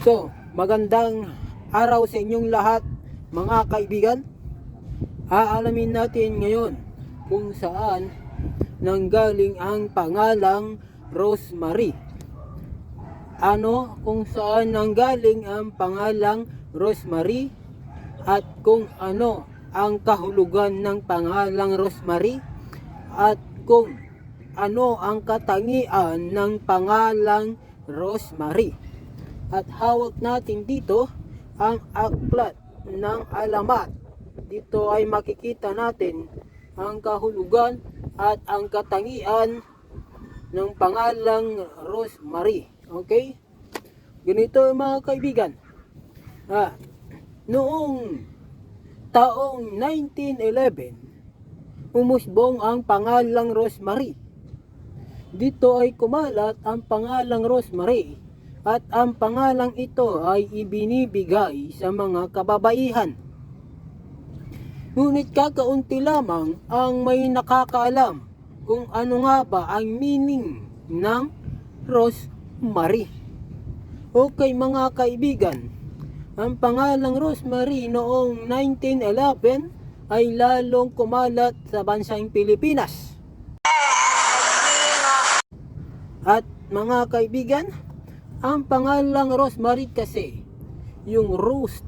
So, magandang araw sa inyong lahat mga kaibigan. Aalamin natin ngayon kung saan nanggaling ang pangalang Rosemary. Kung saan nanggaling ang pangalang Rosemary at kung ano ang kahulugan ng pangalang Rosemary at kung ano ang katangian ng pangalang Rosemary. At hawak natin dito ang aklat ng alamat. Dito ay makikita natin ang kahulugan at ang katangian ng pangalang Rosemary. Okay? Ganito mga kaibigan. Noong taong 1911, umusbong ang pangalang Rosemary. Dito ay kumalat ang pangalang Rosemary. At ang pangalang ito ay ibinibigay sa mga kababaihan. Ngunit kakaunti lamang ang may nakakaalam kung ano nga ba ang meaning ng Rosemary. Okay mga kaibigan, ang pangalang Rosemary noong 1911 ay lalong kumalat sa bansang Pilipinas. At mga kaibigan, ang pangalang Rosemary kasi, yung Rose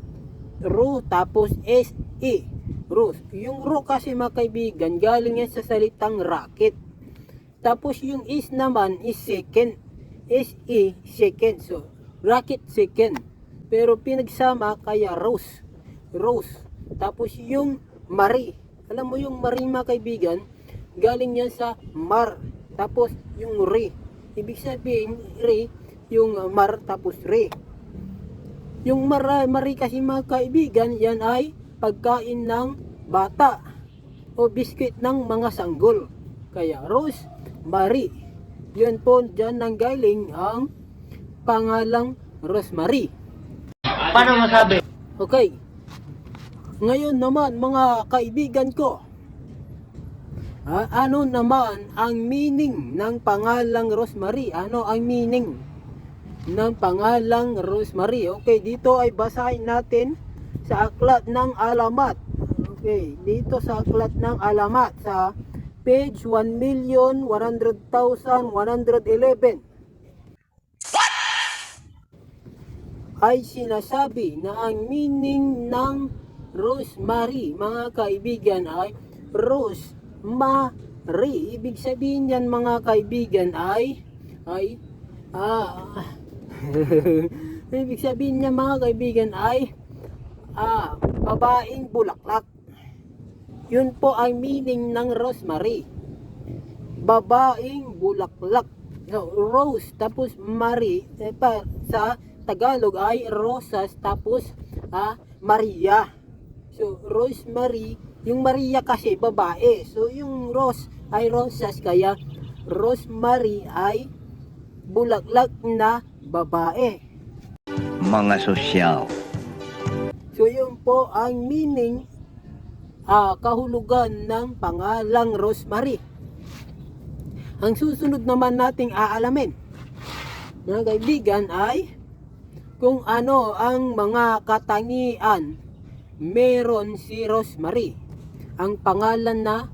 tapos S-E, Rose. Yung Ro kasi mga kaibigan, galing yan sa salitang rocket. Tapos yung is naman is second, S-E, second. So, rocket second. Pero pinagsama kaya Rose. Tapos yung Marie. Alam mo yung Marie mga kaibigan, galing yan sa Mar. Tapos yung Re. Ibig sabihin, Re, yung Mar tapos Re. Yung Marie kasi mga kaibigan, yan ay pagkain ng bata o biskwit ng mga sanggol. Kaya Rose, Marie. Yun po dyan nanggaling ang pangalang Rosemary. Paano masabi? Okay. Ngayon naman mga kaibigan ko, ano naman ang meaning ng pangalang Rosemary? Ano ang meaning ng pangalang Rosemary? Okay, dito ay basahin natin sa aklat ng alamat. Okay, dito sa aklat ng alamat sa page 1,100,111 ay sinasabi na ang meaning ng Rosemary mga kaibigan ay Rosemary. Ibig sabihin yan mga kaibigan ibig sabihin niya mga kaibigan ay babaeng bulaklak. Yun po ang meaning ng Rosemary. Babaeng bulaklak. So, Rose tapos Marie sa Tagalog ay Rosas tapos Maria. So, Rosemary, yung Maria kasi babae. So, yung Rose ay Rosas kaya Rosemary ay bulaklak na babae. Mga sosyal. So yun po ang meaning, kahulugan ng pangalang Rosemary. Ang susunod naman nating aalamin mga kaibigan ay kung ano ang mga katangian meron si Rosemary. Ang pangalan na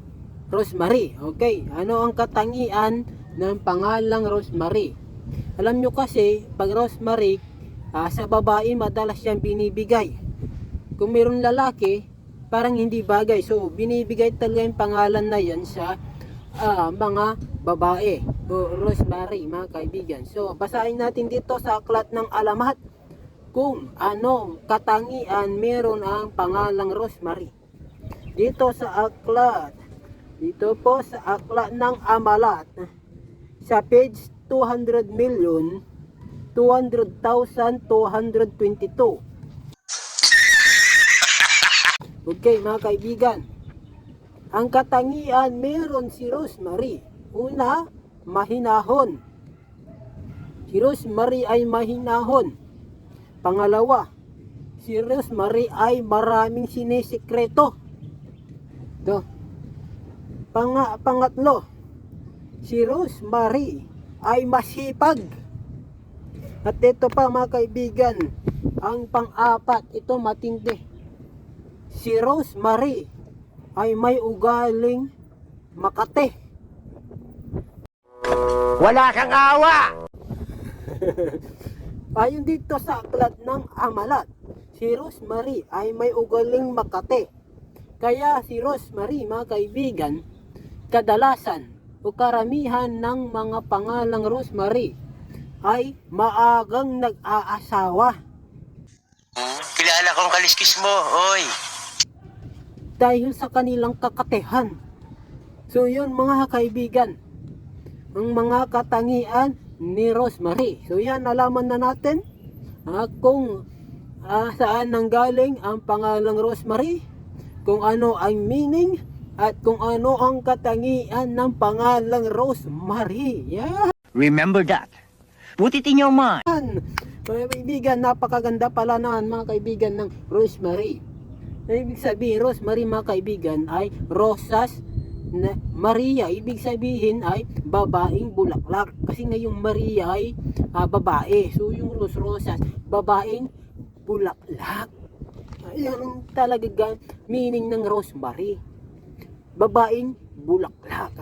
Rosemary. Okay, ano ang katangian ng pangalang Rosemary? Alam nyo kasi, pag Rosemary, sa babae madalas yan binibigay. Kung mayroong lalaki, parang hindi bagay. So, binibigay talaga yung pangalan na yan sa mga babae. O Rosemary, mga kaibigan. So, basahin natin dito sa aklat ng alamat kung anong katangian meron ang pangalang Rosemary. Dito po sa aklat ng amalat, sa page 200,200,222. Okay mga kaibigan, ang katangian meron si Rosemary. Una, mahinahon. Si Rosemary ay mahinahon. Pangalawa, si Rosemary ay maraming sinisikreto. Pangatlo, si Rosemary ay masipag. At ito pa mga kaibigan, ang pang-apat, ito matindi. Si Rosemary ay may ugaling Makate. Wala kang awa! Ayon dito sa aklat ng Amalat, si Rosemary ay may ugaling Makate. Kaya si Rosemary, mga kaibigan, kadalasan o karamihan ng mga pangalang Rosemary ay maagang nag-aasawa. Kilala kong kaliskis mo, oy! Dahil sa kanilang kakatehan. So yun mga kaibigan, ang mga katangian ni Rosemary. So yan, nalaman na natin kung saan nanggaling ang pangalang Rosemary, kung ano ang meaning, at kung ano ang katangian ng pangalang Rosemary. Yan! Remember that. Put it in your mind. Mga kaibigan, napakaganda pala na mga kaibigan ng Rosemary. Ibig sabihin, Rosemary mga kaibigan ay Rosas na Maria. Ibig sabihin ay babaeng bulaklak. Kasi nga yung Maria ay babae. So yung Rosas, babaeng bulaklak. Ayan ang talaga meaning ng Rosemary. Babaeng bulaklak.